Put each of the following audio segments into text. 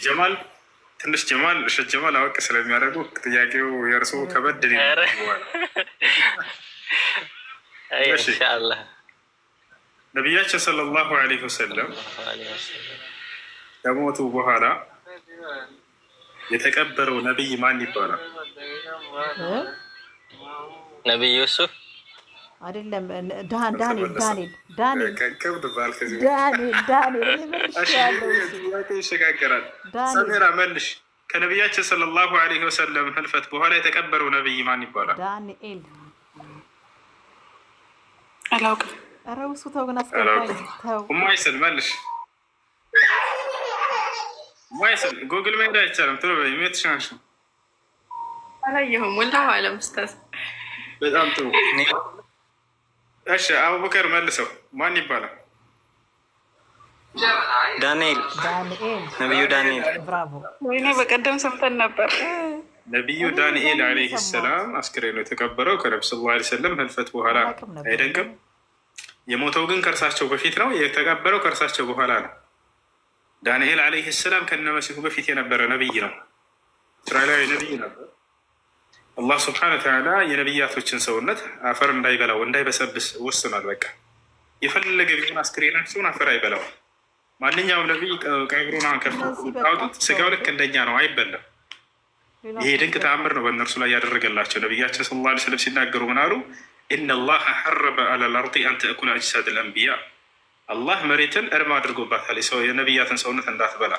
ጀማል ትንሽ ጀማል እሸት ጀማል አወቅ ስለሚያደርጉ ጥያቄው የእርሱ ከበድ ኢንሻአላህ። ነቢያችን ሰለላሁ ዐለይሂ ወሰለም ከሞቱ በኋላ የተቀበረው ነቢይ ማን ይባላል? ነቢይ ዩሱፍ አይደለም። ይሸጋገራል። ሰሜራ መልሽ። ከነቢያችን ሰለላሁ ዐለይሂ ወሰለም ህልፈት በኋላ የተቀበረው ነቢይ ማን ይባላል? ዳንኤል። አላውቅም። ኧረ ውሱ ተው ግን አስገባኝ። ማይሰል መልሽ። ማይሰል ጉግል መሄድ አይቻልም። ቶሎ በይ። ሜትሻንሽ አላየሁም። ወላሂ አለም ኡስታዝ። በጣም ጥሩ። እሺ አቡበከር መልሰው። ማን ይባላል? ዳንኤል። ነቢዩ ዳንኤል። ብራቮ። ወይኔ በቀደም ሰምተን ነበር። ነቢዩ ዳንኤል ዐለይሂ ሰላም አስክሬኑ የተቀበረው ከነቢ ሰለላሁ ዐለይሂ ወሰለም ህልፈት በኋላ አይደንቅም? የሞተው ግን ከእርሳቸው በፊት ነው። የተቀበረው ከእርሳቸው በኋላ ነው። ዳንኤል ዐለይሂ ሰላም ከነመሲሁ በፊት የነበረ ነቢይ ነው። እስራኤላዊ ነቢይ ነበር። አላህ ስብሐነ ወተዓላ የነቢያቶችን ሰውነት አፈር እንዳይበላው እንዳይበሰብስ ወስኗል። በቃ የፈለገ ቢሆን አስክሬናቸውን አፈር አይበላው። ማንኛውም ነቢይ ቀብሩን ከፍተውት ስጋው ልክ እንደኛ ነው፣ አይበላም። ይሄ ድንቅ ተአምር ነው በእነርሱ ላይ ያደረገላቸው። ነቢያችን ሰለላሁ ዐለይሂ ወሰለም ሲናገሩ ምን አሉ? ኢነላሀ ሐረመ ዐለል አርዲ አን ተእኩለ አጅሳደል አንቢያ። አላህ መሬትን እርም አድርጎባታል የነቢያትን ሰውነት እንዳትበላ።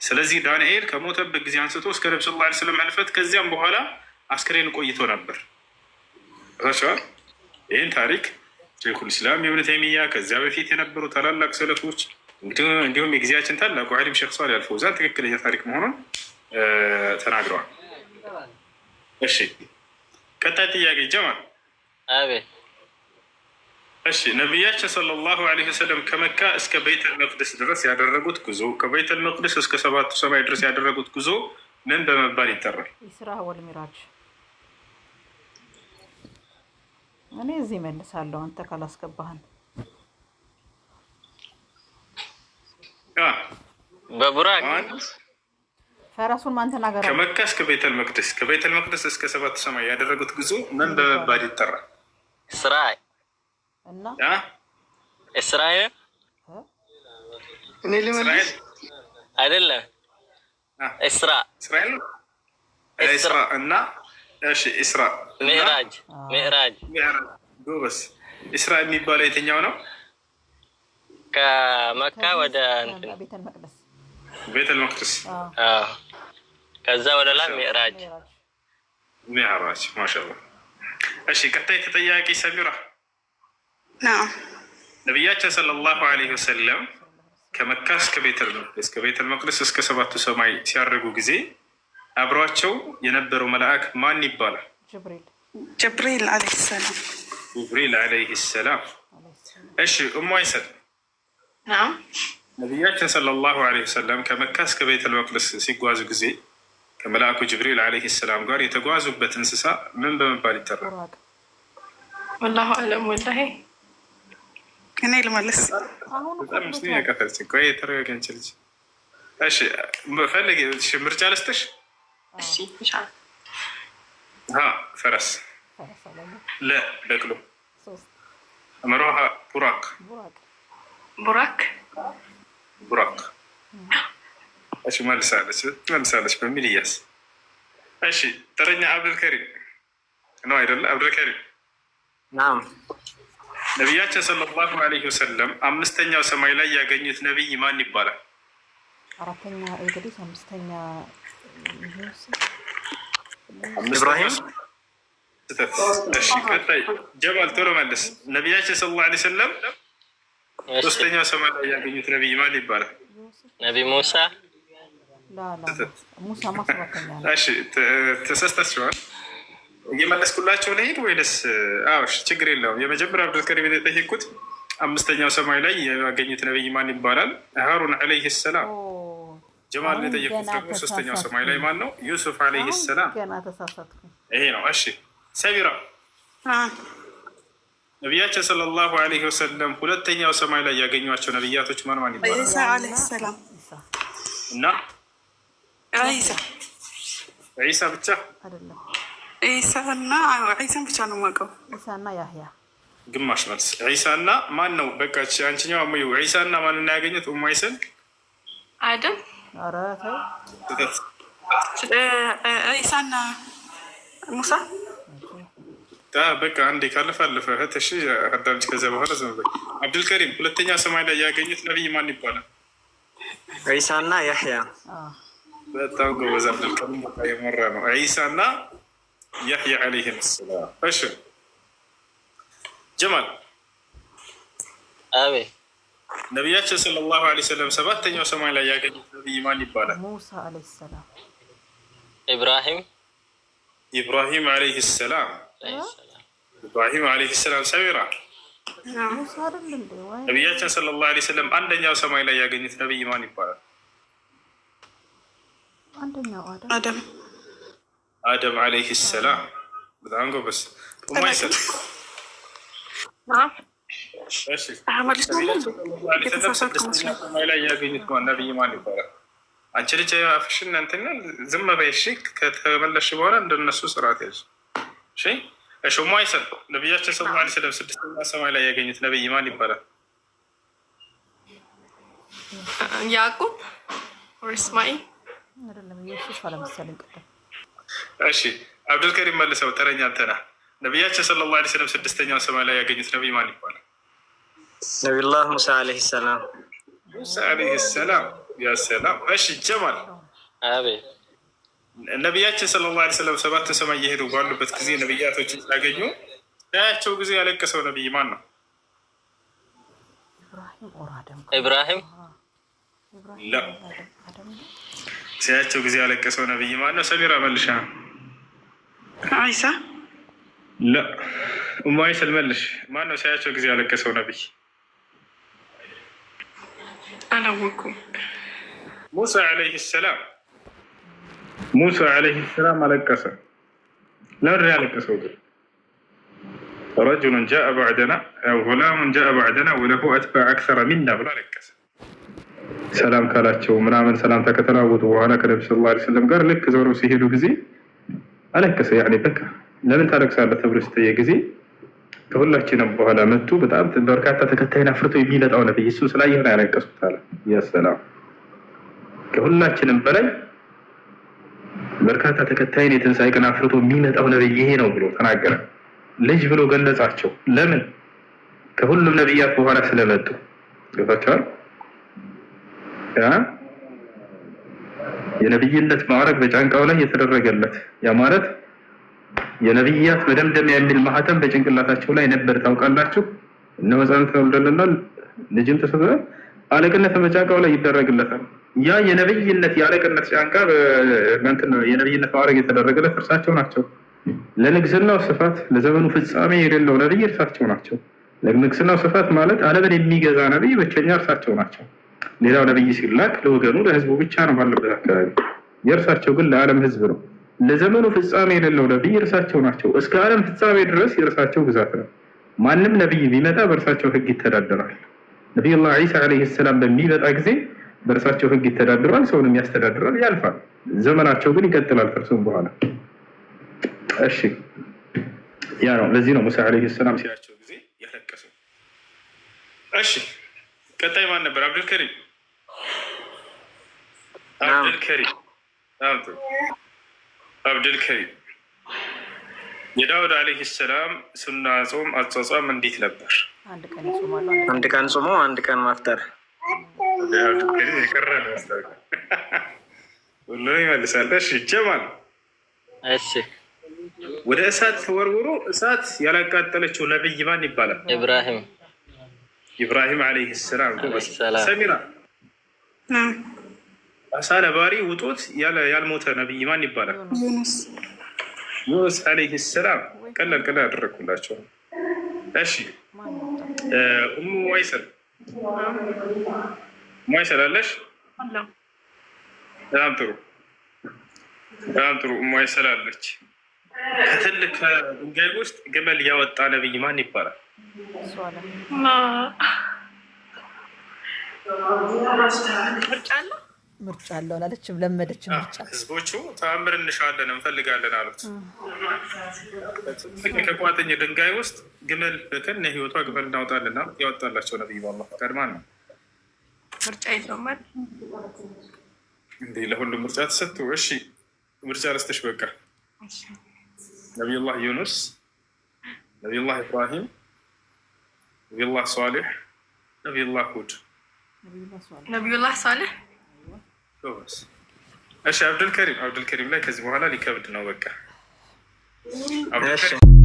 ስለዚህ ዳንኤል ከሞተበት ጊዜ አንስቶ እስከ ነቢ ሰለላሁ ዐለይሂ ወሰለም ህልፈት ከዚያም በኋላ አስክሬን ቆይቶ ነበር። ራቸዋል። ይህን ታሪክ ሼኹል ኢስላም ኢብኑ ተይሚያ ከዚያ በፊት የነበሩ ታላላቅ ሰለፎች እንዲሁም የጊዜያችን ታላቁ ዓሊም ሼኽ ሷሊህ አልፈውዛን ትክክለኛ ታሪክ መሆኑን ተናግረዋል። እሺ ቀጣይ ጥያቄ ጀማል። አቤት። እሺ ነቢያችን ሰለላሁ ዐለይሂ ወሰለም ከመካ እስከ ቤተል መቅደስ ድረስ ያደረጉት ጉዞ፣ ከቤተል መቅደስ እስከ ሰባቱ ሰማይ ድረስ ያደረጉት ጉዞ ምን በመባል ይጠራል? ኢስራ ወል ሚራጅ። እኔ እዚህ መልሳለሁ አንተ ካላስገባህን። በቡራክ ፈረሱን ማን ተናገረ? ከመካ እስከ ቤተል መቅደስ፣ ከቤተል መቅደስ እስከ ሰባቱ ሰማይ ያደረጉት ጉዞ ምን በመባል ይጠራል? እስራኤል እና እስራኤል እኔ ልመልስ አይደለም። እስራ እስራኤል እስራ እና እሺ እስራ ሚዕራጅ ጎበስ። እስራ የሚባለው የትኛው ነው? ከመካ ወደ ቤተል መቅደስ። ከዛ ወደ ላይ ሚዕራጅ። ማሻአላህ። እሺ ቀጣይ ተጠያቂ ሰሚራ። ነቢያችን ሰለላሁ ዐለይሂ ወሰለም ከመካ እስከ ቤተል መቅደስ እስከ ሰባቱ ሰማይ ሲያደርጉ ጊዜ አብሯቸው የነበረው መልአክ ማን ይባላል? ጅብሪል ዐለይሂ ሰላም። ጅብሪል ዐለይሂ ሰላም። እሺ ኡሙ አይሰል ነቢያችን ሰለላሁ ዐለይሂ ወሰለም ከመካ እስከ ቤተል መቅደስ ሲጓዙ ጊዜ ከመልአኩ ጅብሪል ዐለይሂ ሰላም ጋር የተጓዙበት እንስሳ ምን በመባል ይጠራል? ወላሁ አለም። ወላሂ እኔ ልመልስ። በጣም ምስኪን ያቀፈች ቆይ የተረጋጋች ልጅ። እሺ ፈልጊ። እሺ ምርጫ ልስጥሽ። እሺ ኢንሻአላህ። ፈረስ፣ በቅሎ፣ መሮሃ ቡራክ። እሺ መልሳለች በሚል እያስ። እሺ ተረኛ አብዱልከሪም ነው አይደለ? አብዱልከሪም ናም። ነቢያችን ሰለላሁ ዐለይሂ ወሰለም አምስተኛው ሰማይ ላይ ያገኙት ነቢይ ማን ይባላል? አራተኛ እንግዲህ አምስተኛ ኢብራሂም። እሺ ቀጣይ ጀማል ቶሎ መልስ። ነቢያችን ሰለላሁ ዐለይሂ ወሰለም ሶስተኛው ሰማይ ላይ ያገኙት ነቢይ ማን ይባላል? ነቢ ሙሳ። ሙሳ ማስባተኛ ነው። እሺ ተሳስታችኋል። እየመለስኩላቸው ለሄድ ወይስ? አዎ ችግር የለውም። የመጀመሪያ አብዱልከሪም የጠየቁት አምስተኛው ሰማይ ላይ ያገኙት ነቢይ ማን ይባላል? ሃሩን ዐለይሂ ሰላም። ጀማል የጠየቁት ደግሞ ሶስተኛው ሰማይ ላይ ማን ነው? ዩሱፍ ዐለይሂ ሰላም። ይሄ ነው። እሺ ሰቢራ ነቢያችን ሰለላሁ ዐለይሂ ወሰለም ሁለተኛው ሰማይ ላይ ያገኟቸው ነቢያቶች ማን ይባላል? ኢሳ ዐለይሂ ሰላም። እና ዒሳ ብቻ አይደለም። ዒሳና ዒሳን ብቻ ነው የማውቀው። ዒሳና ያህያ ግማሽ መልስ። ዒሳና ማን ነው? በቃ አንቺኛው አሙዩ ዒሳና ማን ነው ያገኙት? ኡሙ አይሰን አደም። ኧረ ተይ ዒሳና ሙሳ። በቃ አንዴ ካለፈ አለፈ። እሺ አዳምጪ። ከዚያ በኋላ ዝም በይ። አብዱልከሪም ሁለተኛ ሰማይ ላይ ያገኙት ነቢይ ማን ይባላል? ዒሳና ያህያ። በጣም ጎበዝ አብዱልከሪም። በቃ የመራ ነው። ዒሳና ያህያ ዓለይሂም ሰላም። እሺ ጀማል አቤት። ነቢያችን ሰለላሁ ዐለይሂ ወሰለም ሰባተኛው ሰማይ ላይ ያገኙት ነቢይ ማን ይባላል? ሙሳ ዓለይሂ ሰላም። ኢብራሂም ዓለይሂ ሰላም። ኢብራሂም ዓለይሂ ሰላም። ሰሚራ ሙሳ አይደል እንዴ? ወይ ነቢያችን ሰለላሁ ዐለይሂ ወሰለም አንደኛው ሰማይ ላይ ያገኙት ነቢይ ማን ይባላል? አንደኛው አደም ዓለይሂ ሰላም። በጣም ጎበዝ። ኡማይሰል ሰማይ ላይ ያገኙት ነቢይ ማን ይባላል? አንቺ ልጅ አፍሽን እንትን ዝም በይ እሺ። ከተመለስሽ በኋላ እንደነሱ ስርዓት ያዥ እሺ። እሺ ኡማይሰል ነቢያችን ሰለላሁ ዐለይሂ ወሰለም ስድስተኛ ሰማይ ላይ ያገኙት ነቢይ ማን ይባላል? ያዕቁብ ወር እስማኤል አይደለም። ኢየሱስ አለመሰለኝ ቅድም። እሺ አብዱልከሪም መልሰው። ተረኛ አንተና። ነቢያችን ሰለላሁ ዐለይሂ ወሰለም ስድስተኛው ሰማይ ላይ ያገኙት ነቢይ ማን ይባላል? ነቢዩላህ ሙሳ ዓለይሂ ሰላም። ሙሳ ዓለይሂ ሰላም። ያ ሰላም። እሺ ጀማል አቤት። ነቢያችን ሰለላሁ ዐለይሂ ወሰለም ሰባት ሰማይ እየሄዱ ባሉበት ጊዜ ነቢያቶችን ሲያገኙ ያያቸው ጊዜ ያለቀሰው ነቢይ ማን ነው? ኢብራሂም። ሲያያቸው ጊዜ ያለቀሰው ነቢይ ማን ነው? ሰሚራ መልሻ። ዒሳ። ላ ኡሙ አይሰል መልሽ። ማን ነው ሲያያቸው ጊዜ ያለቀሰው ነቢይ? አላወኩም። ሙሳ ዓለይሂ ሰላም። ሙሳ ዓለይሂ ሰላም አለቀሰ። ለምን ያለቀሰው ግን? ረጁሉን ጃአ ባዕደና ጉላሙን ጃአ ባዕደና ወለሁ አትባዕ አክሰረ ሚና ብሎ አለቀሰ። ሰላም ካላቸው ምናምን ሰላምታ ከተለዋወጡ በኋላ ከነቢ ሰለላሁ ዐለይሂ ወሰለም ጋር ልክ ዞረው ሲሄዱ ጊዜ አለቀሰ። ያኔ በቃ ለምን ታለቅሳለህ ተብሎ ሲጠየቅ ጊዜ ከሁላችንም በኋላ መጡ በጣም በርካታ ተከታይን አፍርቶ የሚመጣው ነብይ እሱ ስላየህ ነው ያለቀሱት አለ። ያ ሰላም ከሁላችንም በላይ በርካታ ተከታይን የትንሣኤ ቀን አፍርቶ የሚመጣው ነብይ ይሄ ነው ብሎ ተናገረ። ልጅ ብሎ ገለጻቸው። ለምን? ከሁሉም ነብያት በኋላ ስለመጡ ገባቸዋል። የነብይነት ማዕረግ በጫንቃው ላይ የተደረገለት ያ ማለት የነብያት መደምደሚያ የሚል ማህተም በጭንቅላታቸው ላይ ነበር። ታውቃላችሁ እነሆ ሕፃን ተወልዶልናል ልጅም ተሰጥቶናል አለቅነት በጫንቃው ላይ ይደረግለታል። ያ የነብይነት የአለቅነት ጫንቃ በእንትን የነብይነት ማዕረግ የተደረገለት እርሳቸው ናቸው። ለንግስናው ስፋት ለዘመኑ ፍጻሜ የሌለው ነብይ እርሳቸው ናቸው። ለንግስናው ስፋት ማለት ዓለምን የሚገዛ ነብይ ብቸኛ እርሳቸው ናቸው። ሌላው ነብይ ሲላክ ለወገኑ ለህዝቡ ብቻ ነው ባለበት አካባቢ። የእርሳቸው ግን ለዓለም ህዝብ ነው። ለዘመኑ ፍጻሜ የሌለው ነብይ እርሳቸው ናቸው። እስከ ዓለም ፍጻሜ ድረስ የእርሳቸው ግዛት ነው። ማንም ነብይ ቢመጣ በእርሳቸው ህግ ይተዳደራል። ነቢዩላህ ዒሳ ዓለይሂ ሰላም በሚመጣ ጊዜ በእርሳቸው ህግ ይተዳደራል፣ ሰውንም ያስተዳድራል፣ ያልፋል። ዘመናቸው ግን ይቀጥላል ከእርሱም በኋላ። እሺ ያ ነው። ለዚህ ነው ሙሳ ዓለይሂ ሰላም ሲያቸው ጊዜ ያለቀሰው። እሺ ቀጣይ ማን ነበር? አብዱልከሪም አብዱልከሪም የዳውድ ዓለይሂ ሰላም ሱና ጾም አጿጿም እንዴት ነበር? አንድ ቀን ይጾማሉ፣ አንድ ቀን ጾሞ አንድ ቀን ማፍጠር። አብዱልከሪም የቀረ ነው ሁሉ ይመልሳል። እሺ ጀማል እሺ ወደ እሳት ተወርውሮ እሳት ያላቃጠለችው ነብይ ማን ይባላል? ኢብራሂም ዓለይሂ ሰላም። ሰሚራ አሳ ነባሪ ውጦት ያልሞተ ነብይ ማን ይባላል? ዩኑስ ዓለይሂ ሰላም። ቀላል ቀላል ያደረግኩላቸው። እሺ ኡሙ ወይሰል አለሽ? በጣም ጥሩ በጣም ጥሩ። ኡሙ ወይሰል አለች። ከትልቅ ድንጋይ ውስጥ ግመል ያወጣ ነብይ ማን ይባላል? ምርጫ አለው አላለችም። ለመደች ምርጫ። ህዝቦቹ ተአምር እንሻለን እንፈልጋለን አሉት። ከቋጥኝ ድንጋይ ውስጥ ግመል በከነ ህይወቷ ግመል እናውጣልና ያወጣላቸው ነብዩ አላህ ቀድማ ነው። ምርጫ የለውም እንዴ? ለሁሉም ምርጫ ተሰጥቶ እሺ፣ ምርጫ ለስተሽ በቃ ነቢዩላህ ዩኑስ፣ ነቢዩላህ ኢብራሂም፣ ነቢዩላህ ሷሊሕ፣ ነቢዩላህ ሁድ፣ ነቢዩላህ ሳሌሕ። እሺ አብዱልከሪም ላይ ከዚህ በኋላ ሊከብድ ነው በቃ አብዱልከሪም